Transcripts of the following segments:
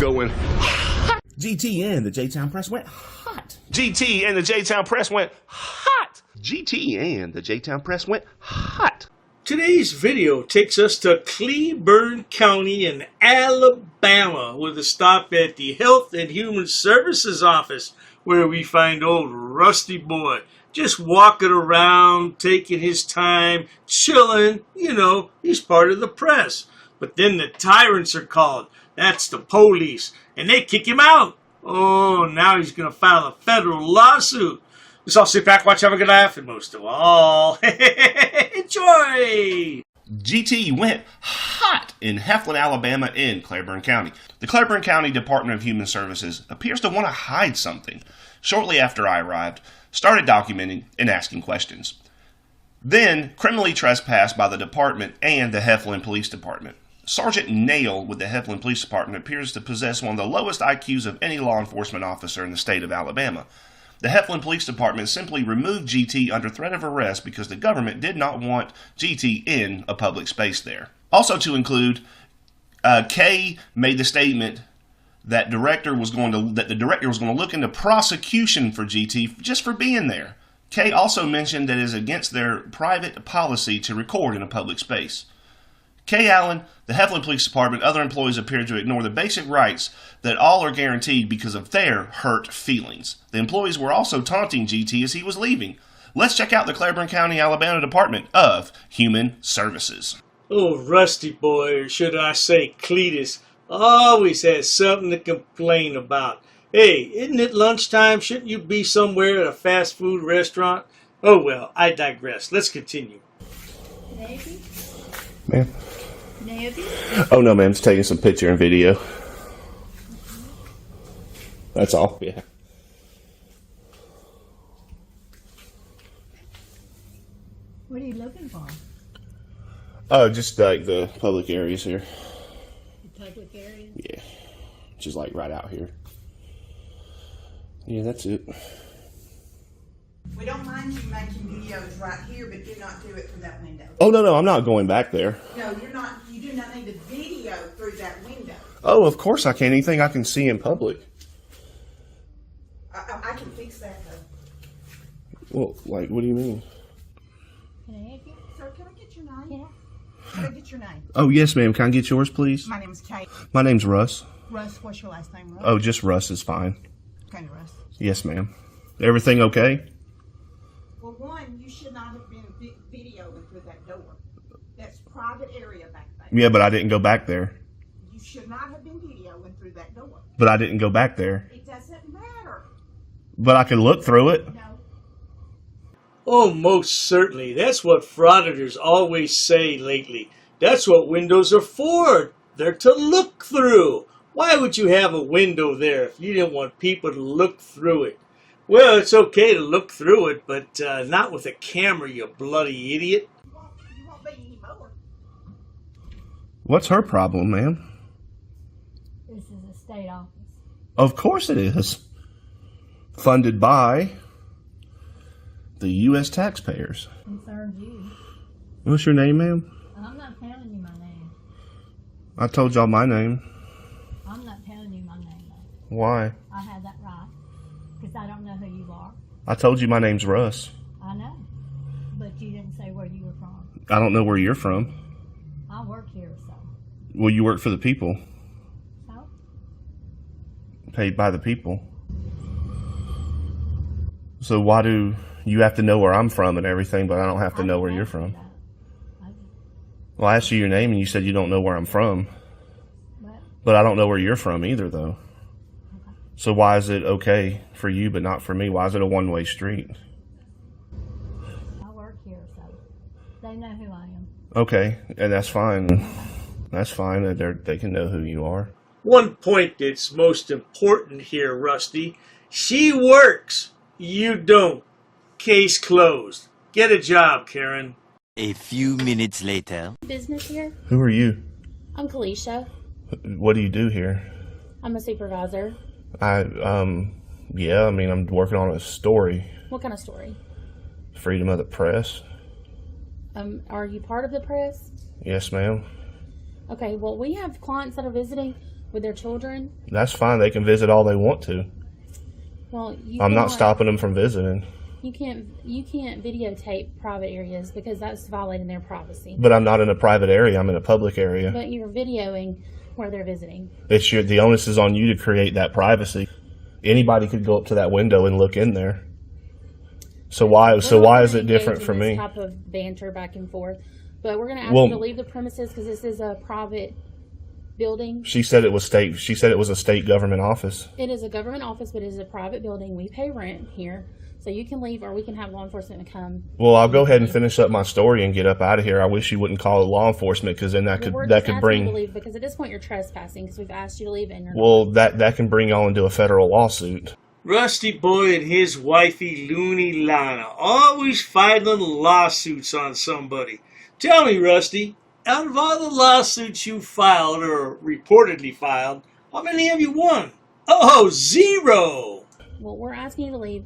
going hot. GT and the J-Town Press went hot. GT and the J-Town Press went hot. GT and the J-Town Press went hot. Today's video takes us to Cleburne County in Alabama with a stop at the Health and Human Services office where we find old RustyBoy just walking around, taking his time, chilling. You know, he's part of the press. But then the tyrants are called. That's the police. And they kick him out. Oh, now he's going to file a federal lawsuit. Let's all sit back, watch, have a good laugh, and most of all, enjoy! GT went hot in Heflin, Alabama in Cleburne County. The Cleburne County Department of Human Services appears to want to hide something. Shortly after I arrived, started documenting and asking questions. Then, criminally trespassed by the department and the Heflin Police Department. Sergeant Nail with the Heflin Police Department appears to possess one of the lowest IQs of any law enforcement officer in the state of Alabama. The Heflin Police Department simply removed GT under threat of arrest because the government did not want GT in a public space there. Also to include, Kay made the statement that the director was going to look into prosecution for GT just for being there. Kay also mentioned that it is against their private policy to record in a public space. Kay Allen, the Heflin Police Department, other employees appear to ignore the basic rights that all are guaranteed because of their hurt feelings. The employees were also taunting GT as he was leaving. Let's check out the Cleburne County, Alabama Department of Human Services. Oh, RustyBoy, or should I say Cletus, always has something to complain about. Hey, isn't it lunchtime? Shouldn't you be somewhere at a fast food restaurant? Oh well, I digress. Let's continue. Maybe? Ma'am? Maybe? Oh no, ma'am. Just taking some picture and video. That's all. Yeah. What are you looking for? Oh, just like the public areas here. The public area? Yeah. Just like right out here. Yeah, that's it. We don't mind you making videos right here, but do not do it through that window. Oh no, I'm not going back there. No, you're not. You do not need a video through that window. Oh, of course I can. Anything I can see in public. I can fix that though. Well, like, what do you mean? Can I help you? Sir, can I get your name? Yeah. Can I get your name? Oh, yes, ma'am. Can I get yours, please? My name is Kate. My name's Russ. Russ, what's your last name, Russ? Oh, just Russ is fine. Okay, Russ. Yes, ma'am. Everything okay? Well, one, you should not have been videoing through that door. That's private area back there. Yeah, but I didn't go back there. You should not have been videoing through that door. But I didn't go back there. It doesn't matter. But I can look through it. No. Oh, most certainly. That's what frauditors always say lately. That's what windows are for. They're to look through. Why would you have a window there if you didn't want people to look through it? Well, it's okay to look through it, but not with a camera, you bloody idiot. You won't be anymore. What's her problem, ma'am? This is a state office. Of course it is. Funded by the U.S. taxpayers. Concerns you. What's your name, ma'am? I'm not telling you my name. I told y'all my name. I'm not telling you my name, though. Why? I have that right. Because I don't know who you are. I told you my name's Russ. I know. But you didn't say where you were from. I don't know where you're from. I work here, so. Well, you work for the people. So? Paid by the people. So why do you have to know where I'm from and everything, but I don't have to know where you're from? Well, I asked you your name and you said you don't know where I'm from. But I don't know where you're from either, though. Okay. So why is it okay for you but not for me? Why is it a one-way street? I work here, so they know who I am. Okay, and that's fine. That's fine. They can know who you are. One point that's most important here, Rusty. She works. You don't. Case closed. Get a job, Karen. A few minutes later. Business here. Who are you? I'm Kalisha. What do you do here? I'm a supervisor. Yeah, I mean, I'm working on a story. What kind of story? Freedom of the press. Are you part of the press? Yes, ma'am. Okay, well, we have clients that are visiting. with their children. That's fine. They can visit all they want to. Well, I'm not stopping them from visiting. You can't videotape private areas because that's violating their privacy. But I'm not in a private area. I'm in a public area. But you're videoing where they're visiting. The onus is on you to create that privacy. Anybody could go up to that window and look in there. So why is it different for me? Type of banter back and forth. But we're going to ask you to leave the premises because this is a private building. She said it was state. She said it was a state government office. It is a government office, but it is a private building. We pay rent here. So you can leave or we can have law enforcement come. Well, I'll go ahead and finish up my story and get up out of here. I wish you wouldn't call it law enforcement because then that could bring. You to leave because at this point you're trespassing because we've asked you to leave and you're not. That can bring y'all into a federal lawsuit. RustyBoy and his wifey Looney Lana always filing lawsuits on somebody. Tell me, Rusty, out of all the lawsuits you filed or reportedly filed, how many have you won? Oh, 0. Well, we're asking you to leave.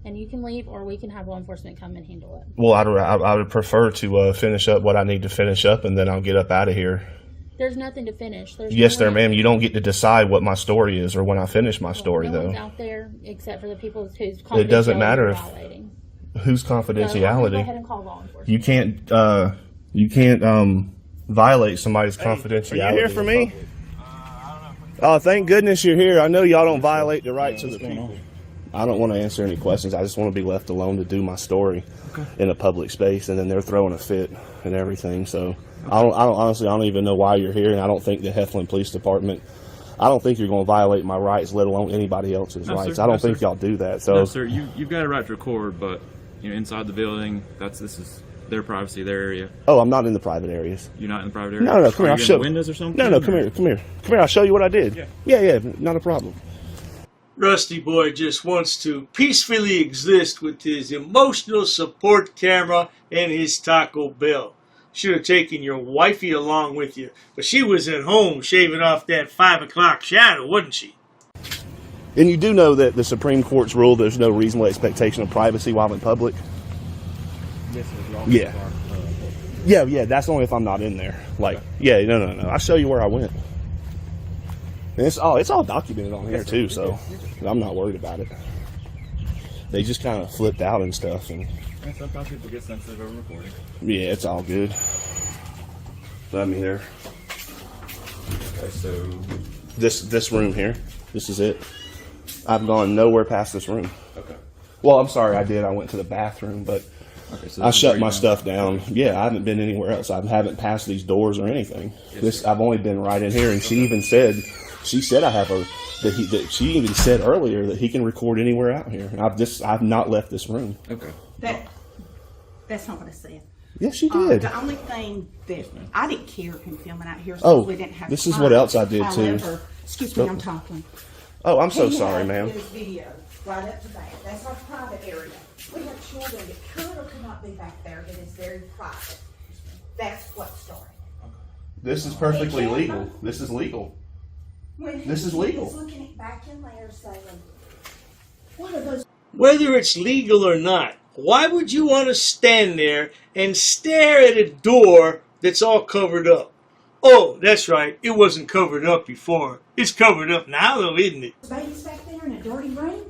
And you can leave, or we can have law enforcement come and handle it. Well, I would prefer to finish up what I need to finish up, and then I'll get up out of here. There's nothing to finish. Yes, there, ma'am. You don't get to decide what my story is or when I finish my story, no though. one's out there except for the people whose confidentiality it doesn't matter violating. Whose confidentiality. Go ahead and call law enforcement. You can't violate somebody's confidentiality. Are you here for me? Oh, thank goodness you're here. I know y'all don't violate the rights of the people. I don't want to answer any questions. I just want to be left alone to do my story in a public space, and then they're throwing a fit and everything. So honestly, I don't even know why you're here, and I don't think the Heflin Police Department. I don't think you're going to violate my rights, let alone anybody else's rights. Sir, I don't think y'all do that. So, no, sir, you've got a right to record, but inside the building, this is their privacy, their area. Oh, I'm not in the private areas. You're not in the private area? No, come here. I'll show you. Windows or something? No, come here. I'll show you what I did. Yeah, not a problem. RustyBoy just wants to peacefully exist with his emotional support camera and his Taco Bell. Should have taken your wifey along with you, but she was at home shaving off that 5 o'clock shadow, wasn't she? And you do know that the Supreme Court's rule there's no reasonable expectation of privacy while in public? Yeah. Yeah, that's only if I'm not in there. No. I'll show you where I went. And it's all documented on here too, so I'm not worried about it. They just kind of flipped out and stuff, and sometimes people get sensitive over recording. Yeah, it's all good. But I mean, okay, so this room here, this is it. I've gone nowhere past this room. Okay. Well, I'm sorry, I did. I went to the bathroom, but so I shut my stuff down. Yeah, I haven't been anywhere else. I haven't passed these doors or anything. I've only been right in here, and she even said. She said she even said earlier that he can record anywhere out here. And I've not left this room. Okay. That's not what I said. Yes, she did. The only thing that I didn't care him filming out here, so we didn't have. This is what else I did too. Excuse me, I'm talking. Oh, I'm so sorry, ma'am. His video right up to that. That's our private area. We have children that could or could not be back there. It is very private. That's what started. This is perfectly legal. This is legal. This is legal. Looking back in there saying, what are those? Whether it's legal or not, why would you want to stand there and stare at a door that's all covered up? Oh, that's right. It wasn't covered up before. It's covered up now, though, isn't it? Babies back there in a dirty room?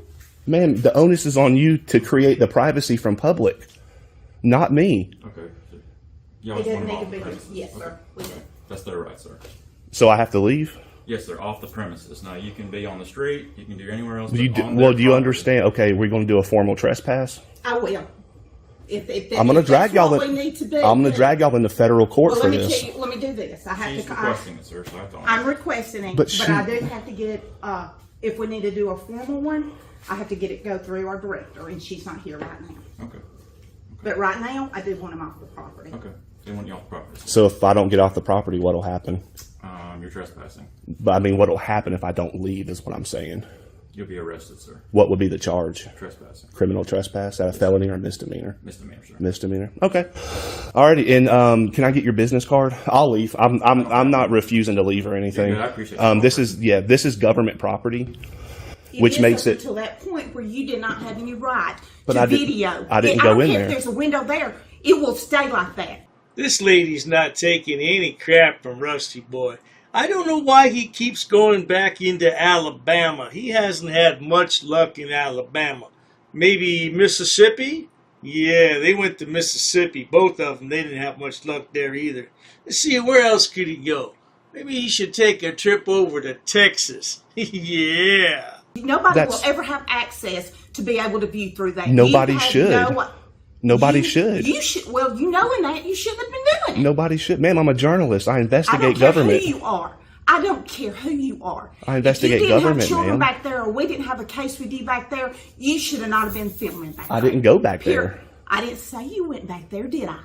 Ma'am, the onus is on you to create the privacy from public, not me. Okay. It doesn't need to be. Yes, sir. We do. That's their right, sir. So I have to leave? Yes, they're off the premises. Now, you can be on the street. You can do anywhere else. Do you understand? Okay, we're going to do a formal trespass? I will. If I'm going to drag y'all. We need to do. I'm going to drag y'all into federal court for this. Let me do this. I have She's to. requesting it, sir. So I'm requesting it, but I do have to get it. If we need to do a formal one, I have to get it go through our director, and she's not here right now. Okay. But right now, I do want them off the property. Okay. They want you off the property. So if I don't get off the property, what'll happen? You're trespassing. But I mean, what'll happen if I don't leave is what I'm saying. You'll be arrested, sir. What would be the charge? Trespassing. Criminal trespass? Is that a felony or a misdemeanor? Misdemeanor, sir. Misdemeanor. Okay. Alrighty. And can I get your business card? I'll leave. I'm not refusing to leave or anything. Yeah, I appreciate that. This is government property, which makes it until that point where you did not have any right but to I video. I didn't go in there. If there's a window there, it will stay like that. This lady's not taking any crap from RustyBoy. I don't know why he keeps going back into Alabama. He hasn't had much luck in Alabama. Maybe Mississippi? Yeah, they went to Mississippi. Both of them. They didn't have much luck there either. Let's see, where else could he go? Maybe he should take a trip over to Texas. Yeah. Nobody will ever have access to be able to view through that. Nobody should. Nobody should. You should. Well, you knowing that, you shouldn't have been doing it. Nobody should. Ma'am, I'm a journalist. I investigate I don't care government. who you are. I don't care who you are. I investigate if government, you didn't have children ma'am. back there, or we didn't have a case with you back there, you should have not have been filming back there. I didn't go back there. I didn't say you went back there, did I?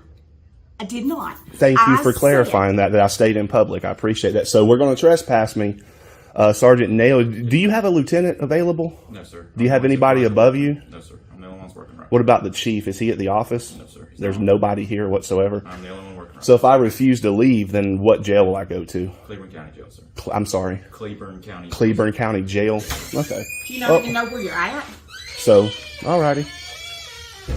I did not. Thank you for clarifying that I stayed in public. I appreciate that. So we're going to trespass me. Sergeant Nail, do you have a lieutenant available? No, sir. Do you have anybody above you? No, sir. I'm the only one working right. What about the chief? Is he at the office? No, sir. There's nobody here whatsoever. I'm the only one working right. So if I refuse to leave, then what jail will I go to? Cleburne County Jail, sir. I'm sorry. Cleburne County. Cleburne County Jail. Okay. Do you not even know where you're at? So, alrighty.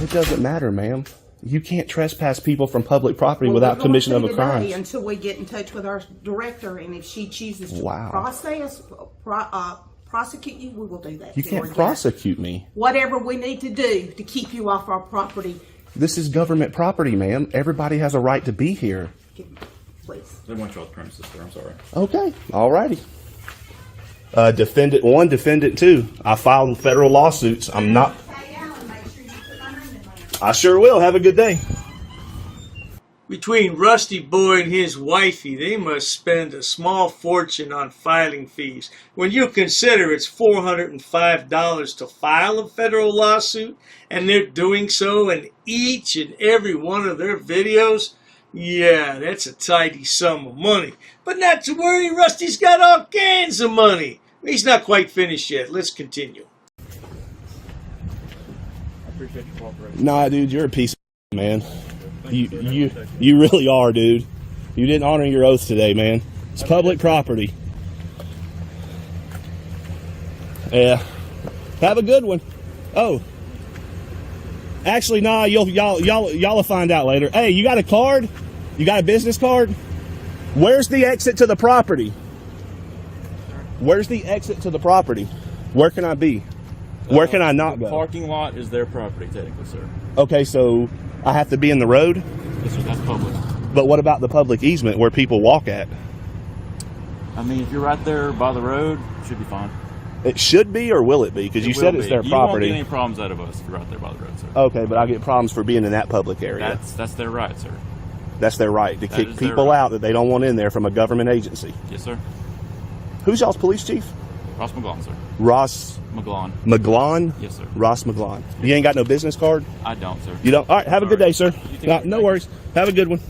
It doesn't matter, ma'am. You can't trespass people from public property without commission of a crime. Until we get in touch with our director, and if she chooses to prosecute you, we will do that. You can't prosecute me. Whatever we need to do to keep you off our property. This is government property, ma'am. Everybody has a right to be here. Please. They want you off the premises, sir. I'm sorry. Okay. Alrighty. Defendant 1, defendant 2. I filed federal lawsuits. I'm not. I sure will. Have a good day. Between RustyBoy and his wifey, they must spend a small fortune on filing fees. When you consider it's $405 to file a federal lawsuit, and they're doing so in each and every one of their videos, yeah, that's a tidy sum of money. But not to worry, Rusty's got all kinds of money. He's not quite finished yet. Let's continue. Appreciate your cooperation. Nah, dude, you're a piece of man. You really are, dude. You didn't honor your oath today, man. It's public property. Yeah. Have a good one. Oh. Actually, nah, y'all will find out later. Hey, you got a card? You got a business card? Where's the exit to the property? Where's the exit to the property? Where can I be? Where can I not go? Parking lot is their property, technically, sir. Okay, so I have to be in the road? Yes, sir. That's public. But what about the public easement where people walk at? I mean, if you're right there by the road, it should be fine. It should be, or will it be? Because you said it's their property. property. You won't get any problems out of us if you're right there by the road, sir. Okay, but I get problems for being in that public area. That's their right, sir. That's their right to kick people out that they don't want in there from a government agency. Yes, sir. Who's y'all's police chief? Ross McGlon, sir. Ross McGlon. McGlon? Yes, sir. Ross McGlon. You ain't got no business card? I don't, sir. You don't? All right, have a good day, sir. No worries. Have a good one.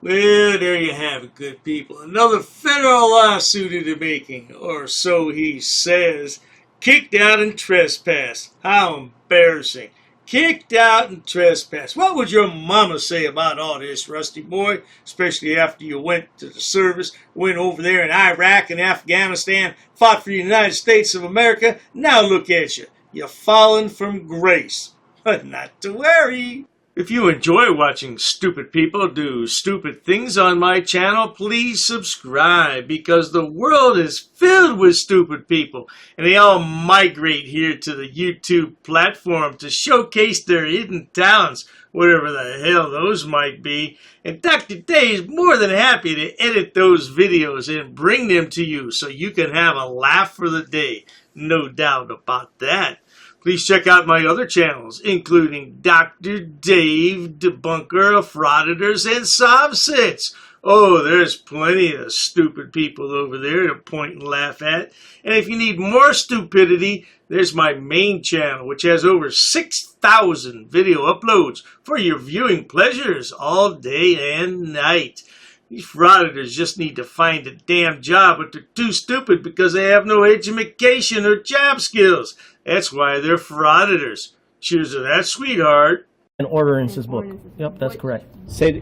Well, there you have it, good people. Another federal lawsuit in the making, or so he says. Kicked out and trespassed. How embarrassing. Kicked out and trespassed. What would your mama say about all this, RustyBoy? Especially after you went to the service, went over there in Iraq and Afghanistan, fought for the United States of America. Now look at you. You're fallen from grace. But not to worry. If you enjoy watching stupid people do stupid things on my channel, please subscribe, because the world is filled with stupid people, and they all migrate here to the YouTube platform to showcase their hidden talents, whatever the hell those might be. And Dr. Day is more than happy to edit those videos and bring them to you so you can have a laugh for the day. No doubt about that. Please check out my other channels, including Dr. Dave, Debunker of Frauditors and Subsets. Oh, there's plenty of stupid people over there to point and laugh at. And if you need more stupidity, there's my main channel, which has over 6,000 video uploads for your viewing pleasures all day and night. These frauditors just need to find a damn job, but they're too stupid because they have no education or job skills. That's why they're frauditors. Cheers to that, sweetheart. An ordinances book. Yep, that's correct.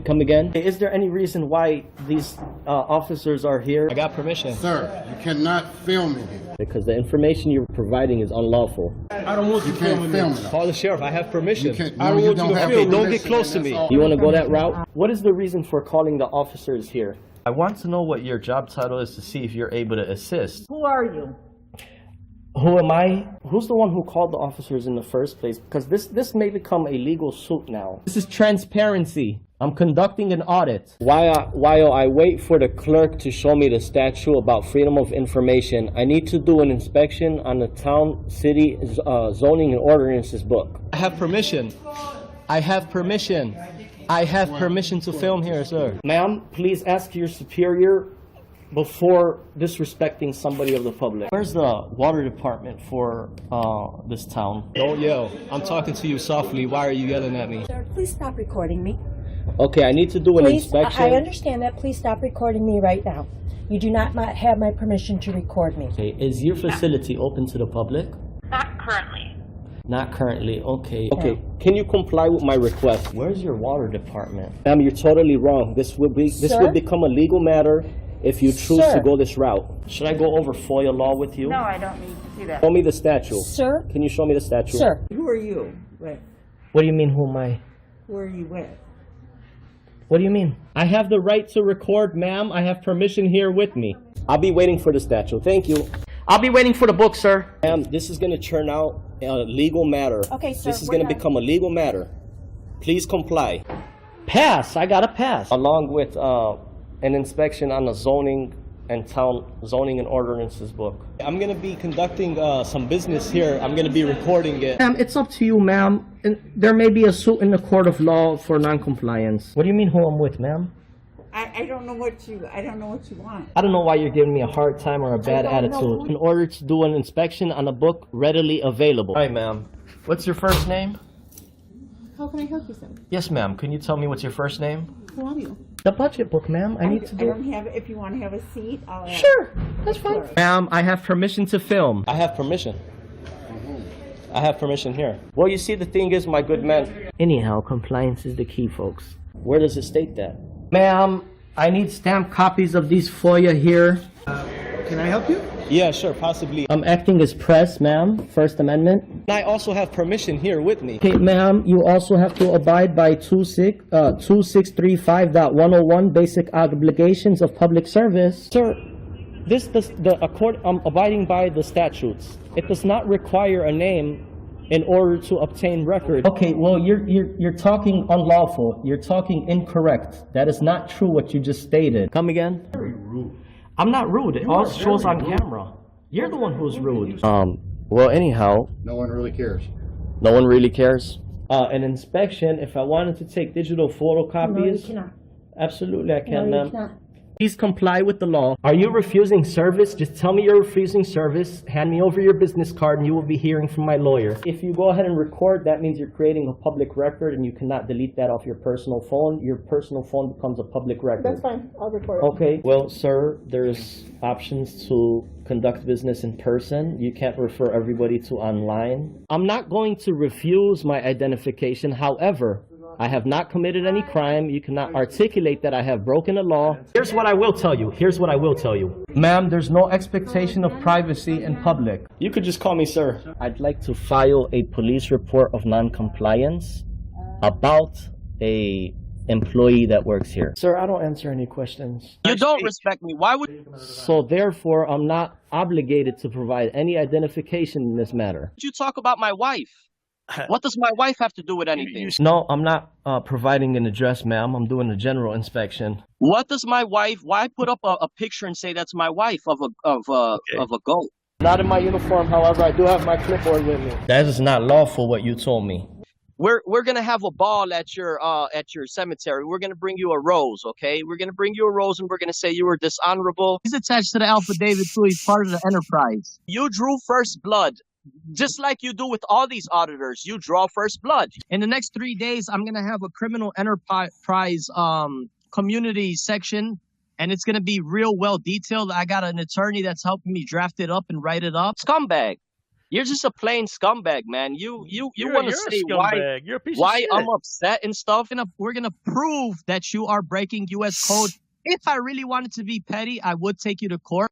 Come again. Is there any reason why these officers are here? I got permission. Sir, you cannot film me here. Because the information you're providing is unlawful. I don't want you filming me. Call the sheriff. I have permission. I don't want you to film. Don't get close to me. You want to go that route? What is the reason for calling the officers here? I want to know what your job title is to see if you're able to assist. Who are you? Who am I? Who's the one who called the officers in the first place? Because this may become a legal suit now. This is transparency. I'm conducting an audit. While I wait for the clerk to show me the statute about freedom of information, I need to do an inspection on the town, city, zoning and ordinances book. I have permission. I have permission. I have permission to film here, sir. Ma'am, please ask your superior before disrespecting somebody of the public. Where's the water department for this town? Don't yell. I'm talking to you softly. Why are you yelling at me? Sir, please stop recording me. Okay, I need to do an inspection. I understand that. Please stop recording me right now. You do not have my permission to record me. Okay, is your facility open to the public? Not currently. Not currently, okay. Okay, can you comply with my request? Where's your water department? Ma'am, you're totally wrong. This will become a legal matter if you choose to go this route. Should I go over FOIA law with you? No, I don't need to see that. Show me the statute. Sir? Can you show me the statute? Sir. Who are you? Wait, What do you mean, who am I? who are you with? What do you mean? I have the right to record, ma'am. I have permission here with me. I'll be waiting for the statute. Thank you. I'll be waiting for the book, sir. Ma'am, this is going to turn out a legal matter. Okay, sir. This is going to become a legal matter. Please comply. Pass. I got a pass. Along with an inspection on the zoning and ordinances book. I'm going to be conducting some business here. I'm going to be recording it. Ma'am, it's up to you, ma'am. There may be a suit in the court of law for non-compliance. What do you mean who I'm with, ma'am? I don't know what you want. I don't know why you're giving me a hard time or a bad attitude. In order to do an inspection on a book readily available. Hi, ma'am. What's your first name? How can I help you, sir? Yes, ma'am. Can you tell me what's your first name? Who are you? The budget book, ma'am. I need to do. I don't have. If you want to have a seat, I'll. Sure, that's fine. Ma'am, I have permission to film. I have permission. I have permission here. Well, you see, the thing is, my good man. Anyhow, compliance is the key, folks. Where does it state that? Ma'am, I need stamped copies of these FOIA here. Can I help you? Yeah, sure, possibly. I'm acting as press, ma'am. First Amendment. I also have permission here with me. Okay, ma'am, you also have to abide by 2635.101 basic obligations of public service. Sir, I'm abiding by the statutes. It does not require a name in order to obtain record. Okay, well, you're talking unlawful. You're talking incorrect. That is not true what you just stated. Come again? Very rude. I'm not rude. It all shows on camera. You're the one who's rude. Well, anyhow. No one really cares. No one really cares? An inspection, if I wanted to take digital photocopies. No, you cannot. Absolutely, I can, No, ma'am. you cannot. Please comply with the law. Are you refusing service? Just tell me you're refusing service. Hand me over your business card and you will be hearing from my lawyer. If you go ahead and record, that means you're creating a public record and you cannot delete that off your personal phone. Your personal phone becomes a public record. That's fine. I'll record it. Okay. Well, sir, there's options to conduct business in person. You can't refer everybody to online. I'm not going to refuse my identification. However, I have not committed any crime. You cannot articulate that I have broken a law. Here's what I will tell you. Ma'am, there's no expectation of privacy in public. You could just call me sir. I'd like to file a police report of non-compliance about a employee that works here. Sir, I don't answer any questions. You don't respect me. Why would... So therefore, I'm not obligated to provide any identification in this matter. you talk about my wife? What does my wife have to do with anything? No, I'm not providing an address, ma'am. I'm doing a general inspection. What does my wife... Why put up a picture and say that's my wife of a goat? Not in my uniform, however, I do have my clipboard with me. That is not lawful, what you told me. We're gonna have a ball at your cemetery. We're gonna bring you a rose, okay? We're gonna bring you a rose and we're gonna say you were dishonorable. He's attached to the affidavit too. He's part of the enterprise. You drew first blood. Just like you do with all these auditors, you draw first blood. In the next 3 days, I'm going to have a criminal enterprise community section, and it's going to be real well detailed. I got an attorney that's helping me draft it up and write it up. Scumbag. You're just a plain scumbag, man. You want to say why I'm upset and stuff. We're going to prove that you are breaking U.S. code. If I really wanted to be petty, I would take you to court.